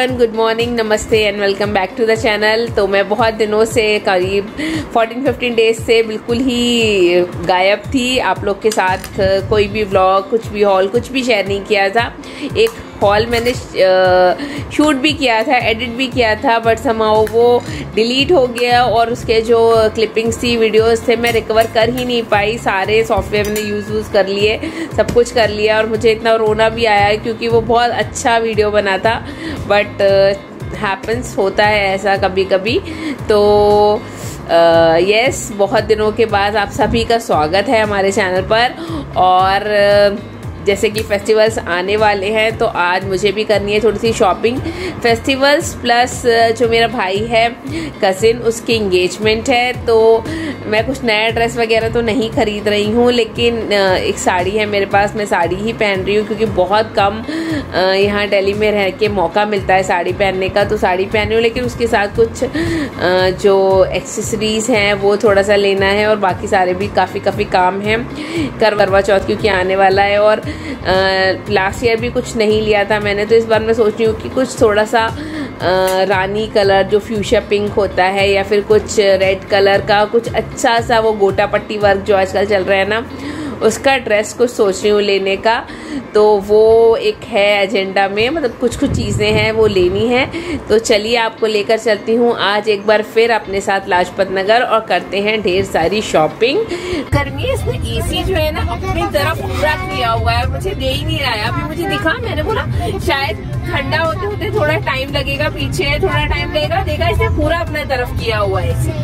Everyone, good morning, नमस्ते and welcome back to the channel. तो मैं बहुत दिनों से करीब 14-15 डेज से बिल्कुल ही गायब थी। आप लोग के साथ कोई भी व्लॉग, कुछ भी हॉल, कुछ भी शेयर नहीं किया था। एक हॉल मैंने शूट भी किया था, एडिट भी किया था, बट समहाउ वो डिलीट हो गया और उसके जो क्लिपिंग्स थी, वीडियोस थे, मैं रिकवर कर ही नहीं पाई। सारे सॉफ्टवेयर मैंने यूज़ कर लिए, सब कुछ कर लिया और मुझे इतना रोना भी आया क्योंकि वो बहुत अच्छा वीडियो बना था। बट हैपन्स, होता है ऐसा कभी कभी। तो यस, बहुत दिनों के बाद आप सभी का स्वागत है हमारे चैनल पर। और जैसे कि फेस्टिवल्स आने वाले हैं तो आज मुझे भी करनी है थोड़ी सी शॉपिंग। फेस्टिवल्स प्लस जो मेरा भाई है कज़िन, उसकी एंगेजमेंट है, तो मैं कुछ नया ड्रेस वगैरह तो नहीं खरीद रही हूँ, लेकिन एक साड़ी है मेरे पास, मैं साड़ी ही पहन रही हूँ क्योंकि बहुत कम यहाँ दिल्ली में रह के मौका मिलता है साड़ी पहनने का, तो साड़ी पहन रही हूँ। लेकिन उसके साथ कुछ जो एक्सेसरीज़ हैं वो थोड़ा सा लेना है और बाकी सारे भी काफ़ी काम है। करवा चौथ क्योंकि आने वाला है और लास्ट ईयर भी कुछ नहीं लिया था मैंने, तो इस बार मैं सोच रही हूँ कि कुछ थोड़ा सा रानी कलर जो फ्यूशिया पिंक होता है या फिर कुछ रेड कलर का कुछ अच्छा सा वो गोटा पट्टी वर्क जो आजकल चल रहा है ना, उसका ड्रेस कुछ सोच रही हूँ लेने का। तो वो एक है एजेंडा में, मतलब कुछ चीज़ें हैं वो लेनी है। तो चलिए आपको लेकर चलती हूँ आज एक बार फिर अपने साथ लाजपत नगर और करते हैं ढेर सारी शॉपिंग। गर्मी इसमें एसी जो है ना अपनी तरफ पूरा किया हुआ है, मुझे दे ही नहीं रहा है। अभी मुझे दिखा, मैंने बोला शायद ठंडा होते होते थोड़ा टाइम लगेगा, पीछे थोड़ा टाइम लगेगा, देखा इसने पूरा अपने तरफ किया हुआ है एसी।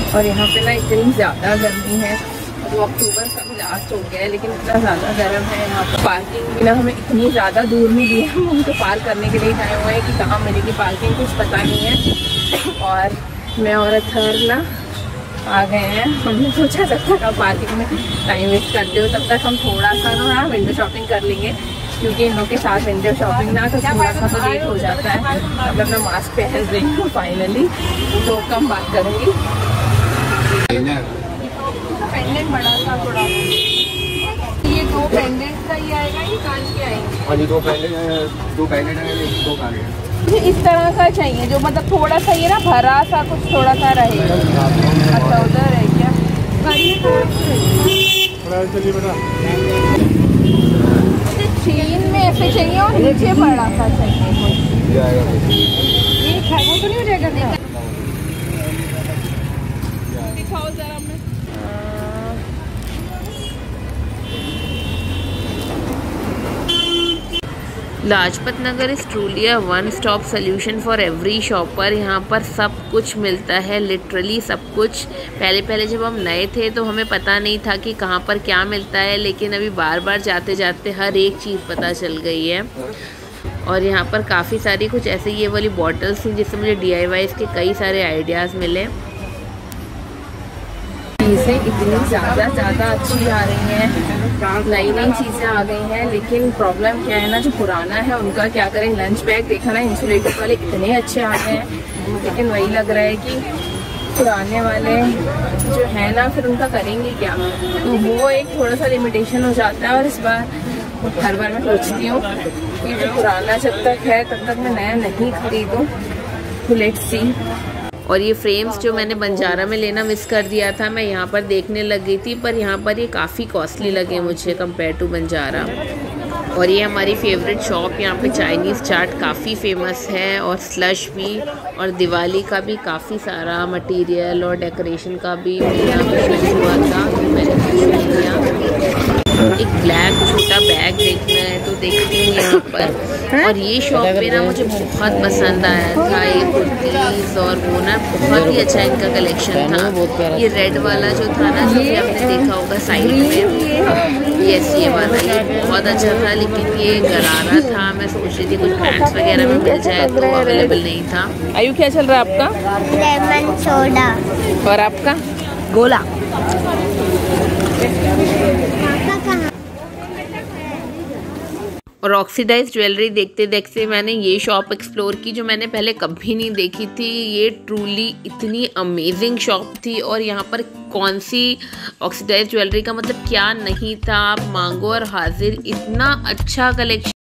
और यहाँ पे ना इतनी ज़्यादा गर्मी है, वो अक्टूबर का भी लास्ट हो गया है लेकिन इतना ज़्यादा गर्म है यहाँ पर। पार्किंग भी ना हमें इतनी ज़्यादा दूर मिली है, हम उनको पार करने के लिए आए हुए हैं कि कहाँ मिलेगी पार्किंग कुछ पता नहीं है। और मैं और अथर ना आ गए हैं, हमने सोचा जब तक आप पार्किंग में टाइम वेस्ट करते हो तब तक हम थोड़ा सा ना विंडो शॉपिंग कर लेंगे, क्योंकि इन लोग के साथ विंडो शॉपिंग ना तो थोड़ा सा तो लेट हो जाता है। अब मैं अपना मास्क पहन रही हूँ फाइनली, तो कम बात करूँगी। पेंडेंट बड़ा था थोड़ा, ये दो पेंडेंट का ही आएगा, ये कान के आएंगे। और ये दो पेंडेंट है, दो कान है। मुझे इस तरह का चाहिए जो मतलब थोड़ा सा ये ना भरा सा कुछ थोड़ा सा रहे। अच्छा उधर है क्या? चेन में ऐसे चाहिए और नीचे बड़ा सा चाहिए। ये वो तो नहीं हो जाएगा? दिखाओ जरा। Lajpat Nagar is truly a one stop solution for every shopper. यहाँ पर सब कुछ मिलता है, लिटरली सब कुछ। पहले जब हम नए थे तो हमें पता नहीं था कि कहाँ पर क्या मिलता है, लेकिन अभी बार बार जाते जाते हर एक चीज़ पता चल गई है। और यहाँ पर काफ़ी सारी कुछ ऐसे ये वाली बॉटल्स थी जिससे मुझे DIYs के कई सारे आइडियाज़ मिले। चीज़ें इतनी ज़्यादा अच्छी आ रही हैं, नई चीज़ें आ गई हैं, लेकिन प्रॉब्लम क्या है ना, जो पुराना है उनका क्या करें। लंच बैग देखा ना, इंसुलेटेड वाले इतने अच्छे आ गए हैं, लेकिन वही लग रहा है कि पुराने वाले जो है ना फिर उनका करेंगे क्या, तो वो एक थोड़ा सा लिमिटेशन हो जाता है। और इस बार हर बार मैं सोचती हूँ कि जो पुराना जब तक है तब तक मैं नया नहीं खरीदूँ, तो लेट्स सी। और ये फ्रेम्स जो मैंने बंजारा में लेना मिस कर दिया था, मैं यहाँ पर देखने लग गई थी, पर यहाँ पर ये काफ़ी कॉस्टली लगे मुझे कंपेयर टू बंजारा। और ये हमारी फेवरेट शॉप, यहाँ पे चाइनीज़ चाट काफ़ी फेमस है और स्लश भी, और दिवाली का भी काफ़ी सारा मटेरियल और डेकोरेशन का भी यहाँ पर शुरू हुआ था, तो मैंने शुरू किया। एक ब्लैक छोटा बैग देखना है तो देखती हूँ यहाँ पर। और ये शॉप पे ना मुझे बहुत पसंद आया था, ये कुर्तीज़ और वो ना बहुत ही अच्छा इनका कलेक्शन था। ये रेड वाला जो था ना, जो आपने देखा होगा साइड में, ये वाला, ये बहुत अच्छा था, लेकिन ये गरारा था। मैं सोच रही थी कुछ पैंट्स वगैरह में मिल जाए तो अवेलेबल नहीं था। आयु क्या चल रहा है आपका? Lemon soda. और आपका? गोला। और ऑक्सीडाइज ज्वेलरी देखते देखते मैंने ये शॉप एक्सप्लोर की जो मैंने पहले कभी नहीं देखी थी। ये ट्रूली इतनी अमेजिंग शॉप थी और यहाँ पर कौन सी ऑक्सीडाइज ज्वेलरी का मतलब क्या नहीं था, आप मांगो और हाजिर। इतना अच्छा कलेक्शन।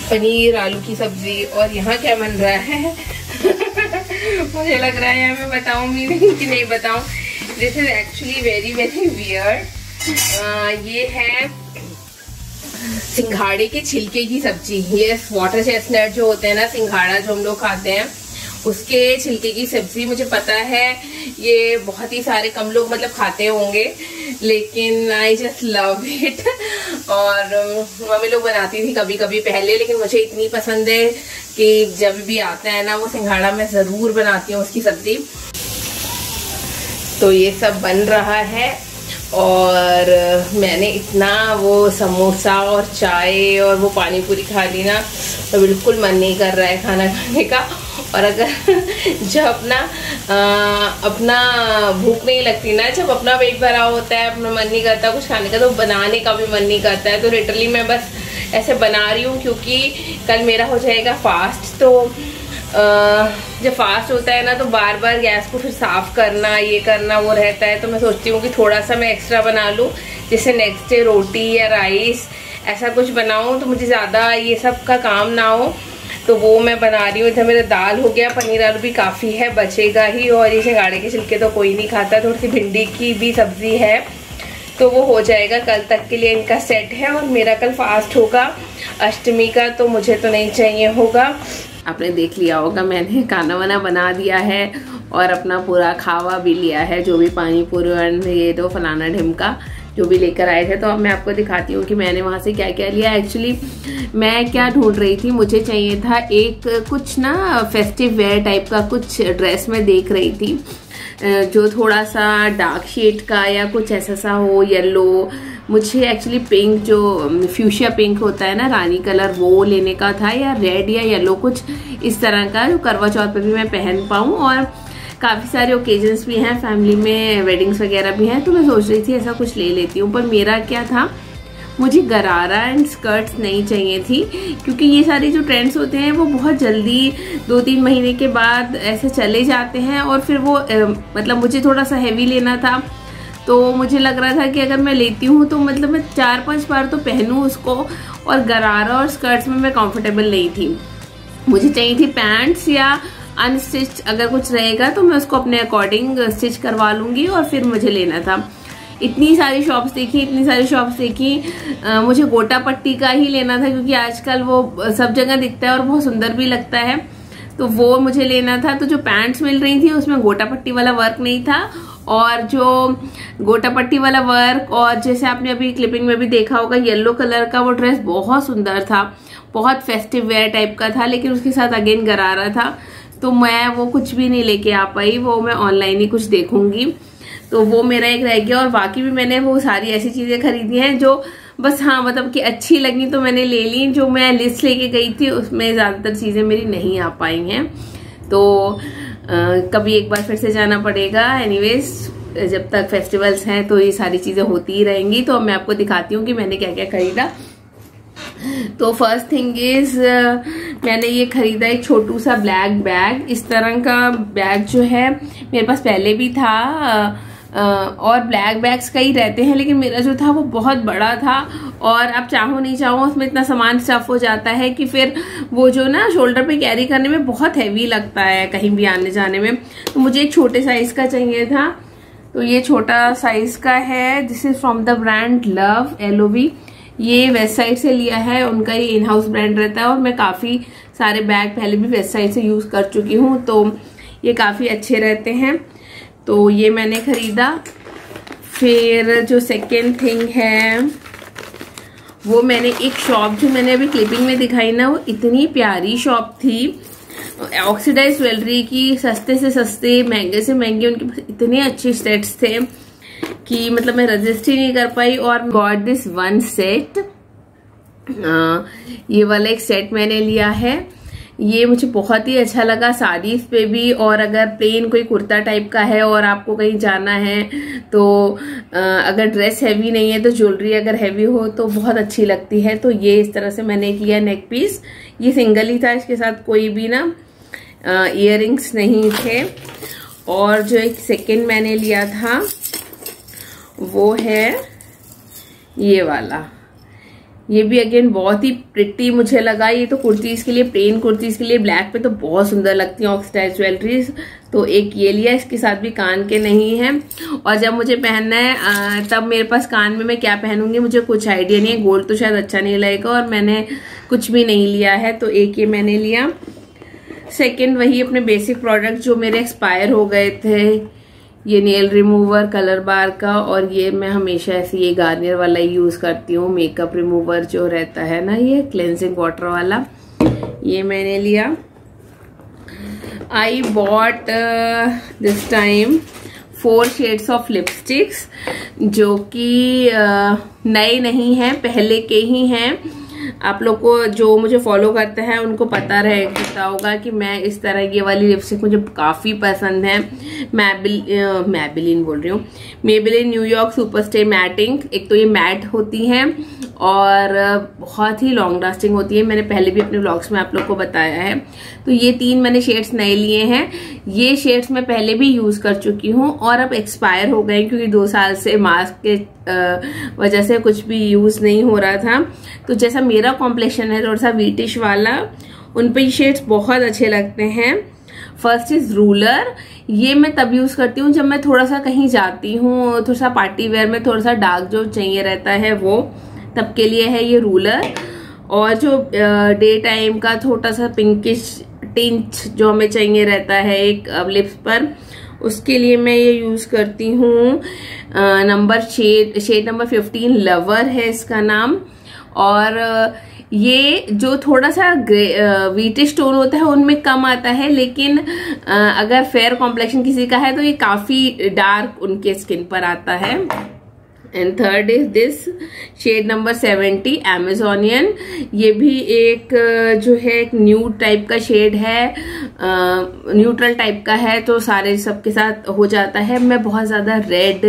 पनीर आलू की सब्जी। और यहाँ क्या बन रहा है मुझे लग रहा है मैं बताऊंगी नहीं कि नहीं बताऊं। This is actually very very weird. ये है सिंघाड़े के छिलके की सब्जी। ये वाटर चेस्टनट जो होते हैं ना, सिंघाड़ा जो हम लोग खाते हैं, उसके छिलके की सब्जी। मुझे पता है ये बहुत ही सारे कम लोग मतलब खाते होंगे, लेकिन आई जस्ट लव इट। और मम्मी लोग बनाती थी कभी कभी पहले, लेकिन मुझे इतनी पसंद है कि जब भी आता है ना वो सिंघाड़ा मैं जरूर बनाती हूँ उसकी सब्जी। तो ये सब बन रहा है और मैंने इतना वो समोसा और चाय और वो पानी पूरी खा ली ना, तो बिल्कुल मन नहीं कर रहा है खाना खाने का। और अगर जब अपना भूख नहीं लगती ना, जब अपना पेट भरा होता है, अपना मन नहीं करता कुछ खाने का, तो बनाने का भी मन नहीं करता है। तो लिटरली मैं बस ऐसे बना रही हूँ क्योंकि कल मेरा हो जाएगा फास्ट। तो जब फास्ट होता है ना तो बार बार गैस को फिर साफ करना, ये करना, वो रहता है। तो मैं सोचती हूँ कि थोड़ा सा मैं एक्स्ट्रा बना लूँ, जिससे नेक्स्ट डे रोटी या राइस ऐसा कुछ बनाऊँ तो मुझे ज़्यादा ये सब का काम ना हो। तो वो मैं बना रही हूँ। इधर मेरा दाल हो गया, पनीर आलू भी काफ़ी है, बचेगा ही। और ये सिंघाड़े के छिलके तो कोई नहीं खाता। थोड़ी सी भिंडी की भी सब्जी है, तो वो हो जाएगा, कल तक के लिए इनका सेट है। और मेरा कल फास्ट होगा अष्टमी का, तो मुझे तो नहीं चाहिए होगा। आपने देख लिया होगा मैंने खाना वाना बना दिया है और अपना पूरा खावा भी लिया है, जो भी पानी पूरी और ये तो फलाना ढिमका जो भी लेकर आए थे। तो अब मैं आपको दिखाती हूँ कि मैंने वहाँ से क्या क्या लिया। एक्चुअली मैं क्या ढूंढ रही थी, मुझे चाहिए था एक कुछ ना फेस्टिव वेयर टाइप का कुछ ड्रेस मैं देख रही थी, जो थोड़ा सा डार्क शेड का या कुछ ऐसा सा हो, येलो। मुझे एक्चुअली पिंक, जो फ्यूशिया पिंक होता है ना, रानी कलर, वो लेने का था, या रेड या येलो कुछ इस तरह का, जो करवा चौथ पे भी मैं पहन पाऊँ। और काफ़ी सारे ओकेजन्स भी हैं, फैमिली में वेडिंग्स वगैरह भी हैं, तो मैं सोच रही थी ऐसा कुछ ले लेती हूँ। पर मेरा क्या था, मुझे गरारा एंड स्कर्ट्स नहीं चाहिए थी, क्योंकि ये सारे जो ट्रेंड्स होते हैं वो बहुत जल्दी 2-3 महीने के बाद ऐसे चले जाते हैं, और फिर वो मतलब मुझे थोड़ा सा हैवी लेना था। तो मुझे लग रहा था कि अगर मैं लेती हूँ तो मतलब मैं 4-5 बार तो पहनूँ उसको, और गरारा और स्कर्ट्स में मैं कंफर्टेबल नहीं थी। मुझे चाहिए थी पैंट्स, या अनस्टिच अगर कुछ रहेगा तो मैं उसको अपने अकॉर्डिंग स्टिच करवा लूँगी, और फिर मुझे लेना था। इतनी सारी शॉप्स देखी, मुझे गोटा पट्टी का ही लेना था, क्योंकि आजकल वो सब जगह दिखता है और बहुत सुंदर भी लगता है, तो वो मुझे लेना था। तो जो पैंट्स मिल रही थी उसमें गोटा पट्टी वाला वर्क नहीं था, और जो गोटा पट्टी वाला वर्क, और जैसे आपने अभी क्लिपिंग में भी देखा होगा, येलो कलर का वो ड्रेस बहुत सुंदर था, बहुत फेस्टिव वेयर टाइप का था, लेकिन उसके साथ अगेन गरारा था, तो मैं वो कुछ भी नहीं लेके आ पाई। वो मैं ऑनलाइन ही कुछ देखूंगी, तो वो मेरा एक रह गया। और बाकी भी मैंने वो सारी ऐसी चीजें खरीदी हैं जो बस हाँ मतलब कि अच्छी लगी तो मैंने ले ली। जो मैं लिस्ट लेके गई थी उसमें ज्यादातर चीजें मेरी नहीं आ पाई हैं, तो कभी एक बार फिर से जाना पड़ेगा। एनीवेज, जब तक फेस्टिवल्स हैं तो ये सारी चीजें होती ही रहेंगी। तो मैं आपको दिखाती हूँ कि मैंने क्या क्या खरीदा। तो फर्स्ट थिंग इज, मैंने ये खरीदा एक छोटू सा ब्लैक बैग। इस तरह का बैग जो है मेरे पास पहले भी था, और ब्लैक बैग्स कई रहते हैं, लेकिन मेरा जो था वो बहुत बड़ा था, और अब चाहो नहीं चाहो उसमें इतना सामान स्टफ हो जाता है कि फिर वो जो ना शोल्डर पे कैरी करने में बहुत हैवी लगता है कहीं भी आने जाने में। तो मुझे एक छोटे साइज का चाहिए था, तो ये छोटा साइज का है। This is from the brand love LOV। ये वेस्ट साइड से लिया है, उनका ये इन हाउस ब्रांड रहता है, और मैं काफी सारे बैग पहले भी वेस्ट साइड से यूज कर चुकी हूँ, तो ये काफी अच्छे रहते हैं। तो ये मैंने खरीदा। फिर जो सेकेंड थिंग है वो मैंने एक शॉप, जो मैंने अभी क्लिपिंग में दिखाई ना, वो इतनी प्यारी शॉप थी, ऑक्सीडाइज ज्वेलरी की, सस्ते से सस्ते, महंगे से महंगे, उनके पास इतने अच्छे सेट्स थे कि मतलब मैं रजिस्ट ही नहीं कर पाई। और गॉट दिस वन सेट, ये वाला एक सेट मैंने लिया है। ये मुझे बहुत ही अच्छा लगा साड़ीज पे भी, और अगर प्लेन कोई कुर्ता टाइप का है और आपको कहीं जाना है तो अगर ड्रेस हैवी नहीं है तो ज्वेलरी अगर हैवी हो तो बहुत अच्छी लगती है। तो ये इस तरह से मैंने एक लिया नेक पीस। ये सिंगल ही था, इसके साथ कोई भी ना इयररिंग्स नहीं थे। और जो एक सेकेंड मैंने लिया था वो है ये वाला। ये भी अगेन बहुत ही प्रिटी मुझे लगा। ये तो कुर्तीज के लिए, प्लेन कुर्तीज के लिए ब्लैक पे तो बहुत सुंदर लगती है ऑक्सीडाइज ज्वेलरीज। तो एक ये लिया, इसके साथ भी कान के नहीं है, और जब मुझे पहनना है तब मेरे पास कान में मैं क्या पहनूंगी मुझे कुछ आइडिया नहीं है। गोल्ड तो शायद अच्छा नहीं लगेगा, और मैंने कुछ भी नहीं लिया है, तो एक ये मैंने लिया। सेकेंड वही अपने बेसिक प्रोडक्ट जो मेरे एक्सपायर हो गए थे, ये नेल रिमूवर कलर बार का, और ये मैं हमेशा ऐसे ये गार्नियर वाला ही यूज करती हूँ, मेकअप रिमूवर जो रहता है ना, ये क्लेंजिंग वाटर वाला, ये मैंने लिया। I bought this time 4 shades of lipsticks, जो कि नए नहीं हैं, पहले के ही हैं। आप लोग को जो मुझे फॉलो करते हैं उनको पता होगा कि मैं इस तरह ये वाली लिपस्टिक मुझे काफी पसंद है। मैबेलिन बोल रही हूँ, मेबेलिन न्यूयॉर्क सुपरस्टे मैटिंग। एक तो ये मैट होती हैं और बहुत ही लॉन्ग लास्टिंग होती है, मैंने पहले भी अपने व्लॉग्स में आप लोग को बताया है। तो ये 3 मैंने शेड्स नए लिए हैं। ये शेड्स मैं पहले भी यूज कर चुकी हूँ और अब एक्सपायर हो गए, क्योंकि 2 साल से मास्क के वजह से कुछ भी यूज नहीं हो रहा था। तो जैसा मेरा कॉम्प्लेक्शन है थोड़ा सा वीटिश वाला, उन पे ये शेड्स बहुत अच्छे लगते हैं। First is ruler. ये मैं तब यूज करती हूँ जब मैं थोड़ा सा कहीं जाती हूँ, थोड़ा सा पार्टी वेयर में थोड़ा सा डार्क जो चाहिए रहता है वो, तब के लिए है ये रूलर। और जो डे टाइम का थोड़ा सा पिंकिश टिंच जो हमें चाहिए रहता है एक लिप्स पर, उसके लिए मैं ये यूज करती हूँ शेड नंबर 15 लवर है इसका नाम। और ये जो थोड़ा सा वीटिश टोन होता है उनमें कम आता है, लेकिन अगर फेयर कॉम्प्लेक्शन किसी का है तो ये काफी डार्क उनके स्किन पर आता है। And third is this shade number 70 Amazonian. ये भी एक जो है एक न्यूड टाइप का शेड है, न्यूट्रल टाइप का है, तो सारे सबके साथ हो जाता है। मैं बहुत ज्यादा रेड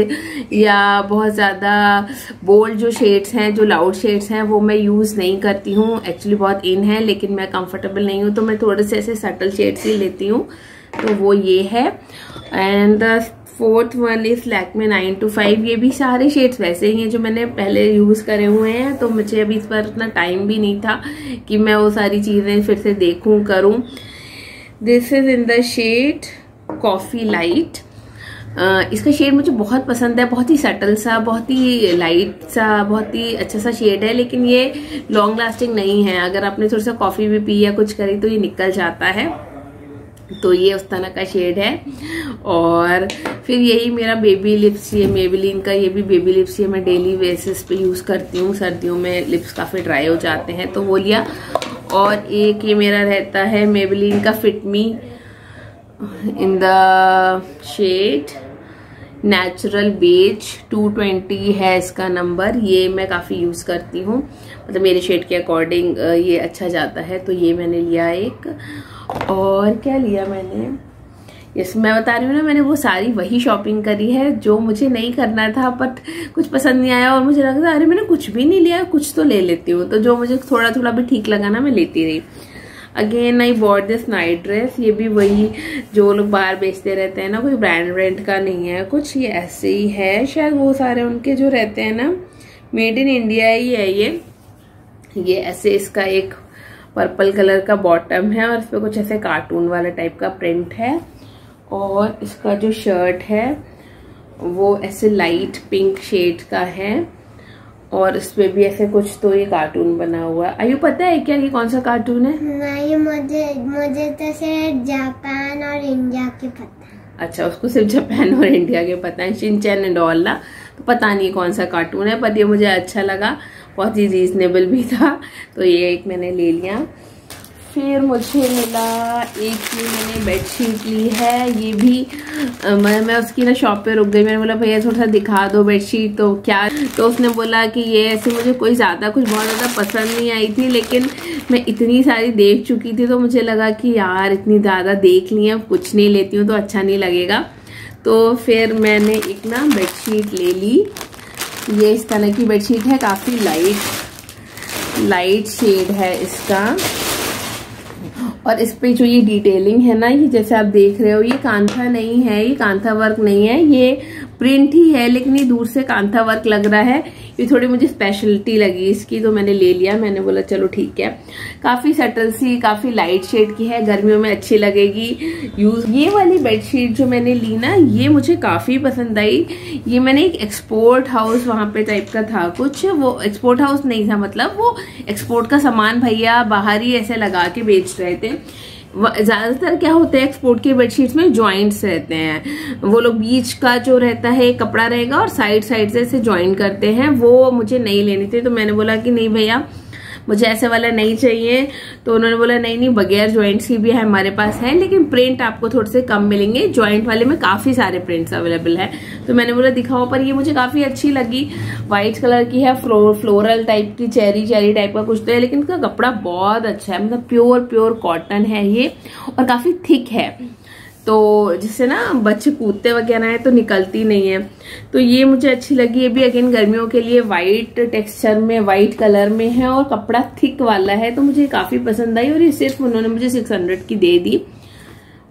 या बहुत ज्यादा बोल्ड जो शेड्स हैं, जो लाउड शेड्स हैं, वो मैं यूज नहीं करती हूँ। एक्चुअली बहुत इन है लेकिन मैं कंफर्टेबल नहीं हूँ, तो मैं थोड़े से ऐसे सटल शेड्स ही लेती हूँ, तो वो ये है। And the fourth one is Lakme 925। ये भी सारे शेड्स वैसे ही हैं जो मैंने पहले यूज करे हुए हैं, तो मुझे अभी इस पर इतना टाइम भी नहीं था कि मैं वो सारी चीजें फिर से देखूं करूं। This is in the shade coffee light. इसका शेड मुझे बहुत पसंद है, बहुत ही सटल सा, बहुत ही लाइट सा, बहुत ही अच्छा सा शेड है, लेकिन ये लॉन्ग लास्टिंग नहीं है। अगर आपने थोड़ा सा कॉफी भी पी या कुछ करी तो ये निकल जाता है, तो ये उस तरह का शेड है। और फिर यही मेरा बेबी लिप्स, ये मेबेलिन का ये भी बेबी लिप्स, ये मैं डेली बेसिस पे यूज करती हूँ। सर्दियों में लिप्स काफी ड्राई हो जाते हैं तो वो लिया। और एक ये मेरा रहता है मेबेलिन का fit me in the shade natural beige 220 है इसका नंबर। ये मैं काफी यूज करती हूँ, मतलब मेरे शेड के अकॉर्डिंग ये अच्छा जाता है, तो ये मैंने लिया एक। और क्या लिया मैंने, यस मैं बता रही हूँ ना, मैंने वो सारी वही शॉपिंग करी है जो मुझे नहीं करना था, बट कुछ पसंद नहीं आया और मुझे लगा अरे मैंने कुछ भी नहीं लिया, कुछ तो ले लेती हूँ। तो जो मुझे थोड़ा थोड़ा भी ठीक लगा ना, मैं लेती रही। Again I bought this night dress. ये भी वही जो लोग बाहर बेचते रहते हैं ना, कोई ब्रांड का नहीं है कुछ, ये ऐसे ही है। शायद वो सारे उनके जो रहते हैं ना, मेड इन इंडिया ही है ये ऐसे इसका एक पर्पल कलर का बॉटम है और इस पे कुछ ऐसे कार्टून वाला टाइप का प्रिंट है। और इसका जो शर्ट है वो ऐसे लाइट पिंक शेड का है और इस पे भी ऐसे कुछ तो ये कार्टून बना हुआ है। आयु पता है क्या ये कौन सा कार्टून है? नहीं, मुझे तो सिर्फ जापान और इंडिया के पता है। अच्छा, उसको सिर्फ जापान और इंडिया के पता है, शिनचैन एंड ऑल ना, तो पता नहीं कौन सा कार्टून है, पर ये मुझे अच्छा लगा, बहुत ही रीजनेबल भी था, तो ये एक मैंने ले लिया। फिर मुझे मिला एक ये मैंने बेडशीट ली है, ये भी मैं उसकी ना शॉप पे रुक गई। मैंने बोला भैया थोड़ा सा दिखा दो बेडशीट, तो क्या, तो उसने बोला कि ये ऐसे मुझे कोई ज़्यादा कुछ बहुत ज़्यादा पसंद नहीं आई थी, लेकिन मैं इतनी सारी देख चुकी थी तो मुझे लगा कि यार इतनी ज़्यादा देख ली है, कुछ नहीं लेती हूँ तो अच्छा नहीं लगेगा। तो फिर मैंने एक ना बेडशीट ले ली। ये इस तरह की बेडशीट है, काफ़ी लाइट शेड है इसका। और इस पे जो ये डिटेलिंग है ना, ये जैसे आप देख रहे हो, ये कांथा नहीं है, ये कांथा वर्क नहीं है, ये प्रिंट ही है, लेकिन ये दूर से कांथा वर्क लग रहा है। ये थोड़ी मुझे स्पेशलिटी लगी इसकी, तो मैंने ले लिया। मैंने बोला चलो ठीक है, काफी सटल सी, काफी लाइट शेड की है, गर्मियों में अच्छी लगेगी यूज। ये वाली बेडशीट जो मैंने ली ना, ये मुझे काफी पसंद आई। ये मैंने एक एक्सपोर्ट हाउस वहां पे टाइप का था कुछ, वो एक्सपोर्ट हाउस नहीं था, मतलब वो एक्सपोर्ट का सामान भैया बाहर ही ऐसे लगा के बेच रहे थे। ज्यादातर क्या होता है एक्सपोर्ट के बेडशीट्स में जॉइंट्स रहते हैं, वो लोग बीच का जो रहता है कपड़ा रहेगा और साइड से ऐसे जॉइंट करते हैं, वो मुझे नहीं लेनी थी। तो मैंने बोला कि नहीं भैया मुझे ऐसे वाला नहीं चाहिए। तो उन्होंने बोला नहीं बगैर जॉइंट्स की भी है हमारे पास है, लेकिन प्रिंट आपको थोड़े से कम मिलेंगे, जॉइंट वाले में काफी सारे प्रिंट्स अवेलेबल है। तो मैंने बोला दिखाओ, पर ये मुझे काफी अच्छी लगी। व्हाइट कलर की है, फ्लोरल टाइप की, चेरी टाइप का कुछ तो है, लेकिन इसका कपड़ा बहुत अच्छा है, मतलब प्योर कॉटन है ये, और काफी थिक है, तो जिससे ना बच्चे कूदते वगैरह है तो निकलती नहीं है। तो ये मुझे अच्छी लगी। ये भी अगेन गर्मियों के लिए वाइट टेक्सचर में, वाइट कलर में है और कपड़ा थिक वाला है, तो मुझे काफी पसंद आई। और ये सिर्फ उन्होंने मुझे 600 की दे दी,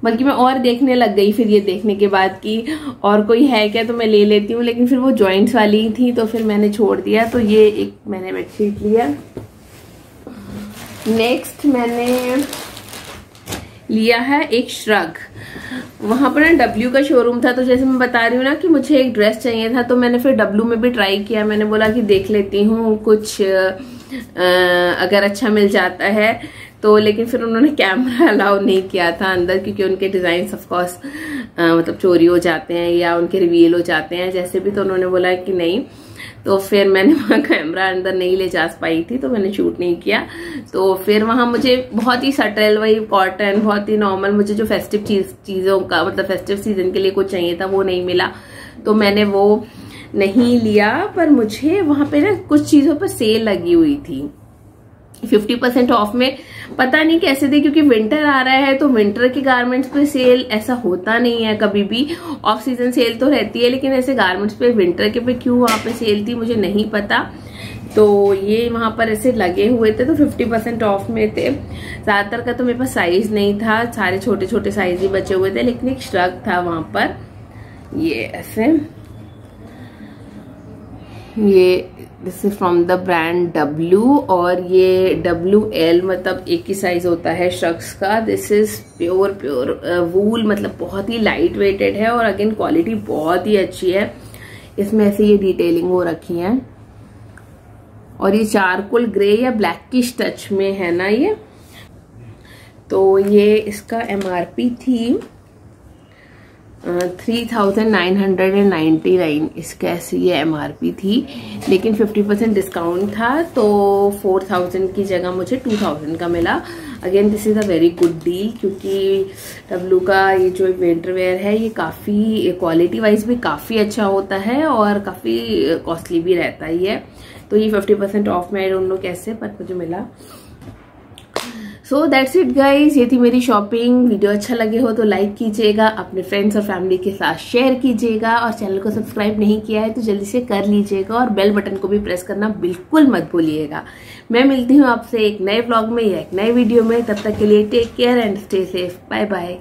बल्कि मैं और देखने लग गई फिर ये देखने के बाद कि और कोई है क्या तो मैं ले लेती हूँ, लेकिन फिर वो जॉइंट्स वाली ही थी तो फिर मैंने छोड़ दिया। तो ये एक मैंने बेडशीट लिया। नेक्स्ट मैंने लिया है एक श्रग। वहां पर ना W का शोरूम था, तो जैसे मैं बता रही हूँ ना कि मुझे एक ड्रेस चाहिए था, तो मैंने फिर W में भी ट्राई किया। मैंने बोला कि देख लेती हूँ कुछ अगर अच्छा मिल जाता है तो लेकिन फिर उन्होंने कैमरा अलाउ नहीं किया था अंदर, क्योंकि उनके डिजाइन ऑफकोर्स मतलब चोरी हो जाते हैं या उनके रिवील हो जाते हैं जैसे भी। तो उन्होंने बोला कि नहीं, तो फिर मैंने वहाँ कैमरा अंदर नहीं ले जा पाई थी, तो मैंने शूट नहीं किया। तो फिर वहाँ मुझे बहुत ही सटल, वही कॉटन, बहुत ही नॉर्मल, मुझे जो फेस्टिव चीजों का मतलब फेस्टिव सीजन के लिए कुछ चाहिए था वो नहीं मिला, तो मैंने वो नहीं लिया। पर मुझे वहां पे ना कुछ चीजों पर सेल लगी हुई थी 50% ऑफ में, पता नहीं कैसे थे, क्योंकि विंटर आ रहा है तो विंटर के गारमेंट्स पे सेल ऐसा होता नहीं है कभी भी। ऑफ सीजन सेल तो रहती है, लेकिन ऐसे गारमेंट्स पे विंटर के पे क्यों वहां पे सेल थी मुझे नहीं पता। तो ये वहां पर ऐसे लगे हुए थे, तो 50% ऑफ में थे। ज्यादातर का तो मेरे पास साइज नहीं था, सारे छोटे छोटे साइज ही बचे हुए थे, लेकिन एक श्रग था वहां पर, ये ऐसे, ये this is from the brand W, और ये WL मतलब एक ही साइज होता है श्रग्स का। दिस इज प्योर वूल, मतलब बहुत ही लाइट वेटेड है, और अगेन क्वालिटी बहुत ही अच्छी है। इसमें ऐसे ये डिटेलिंग हो रखी है, और ये चारकोल ग्रे या ब्लैकिश टच में है ना ये। तो ये इसका MRP थी 3999, इसका ऐसी ये MRP थी, लेकिन 50% डिस्काउंट था, तो 4000 की जगह मुझे 2000 का मिला। Again this is a very good deal, क्योंकि W का ये जो विंटर वेयर है ये काफी क्वालिटी वाइज भी काफी अच्छा होता है, और काफी कॉस्टली भी रहता ही है। तो ये 50% ऑफ में, आई डोंट नो कैसे, पर मुझे मिला। सो दैट्स इट गाइज, ये थी मेरी शॉपिंग। वीडियो अच्छा लगे हो तो लाइक कीजिएगा, अपने फ्रेंड्स और फैमिली के साथ शेयर कीजिएगा, और चैनल को सब्सक्राइब नहीं किया है तो जल्दी से कर लीजिएगा, और बेल बटन को भी प्रेस करना बिल्कुल मत भूलिएगा। मैं मिलती हूँ आपसे एक नए व्लॉग में या एक नए वीडियो में, तब तक के लिए take care and stay safe, bye bye.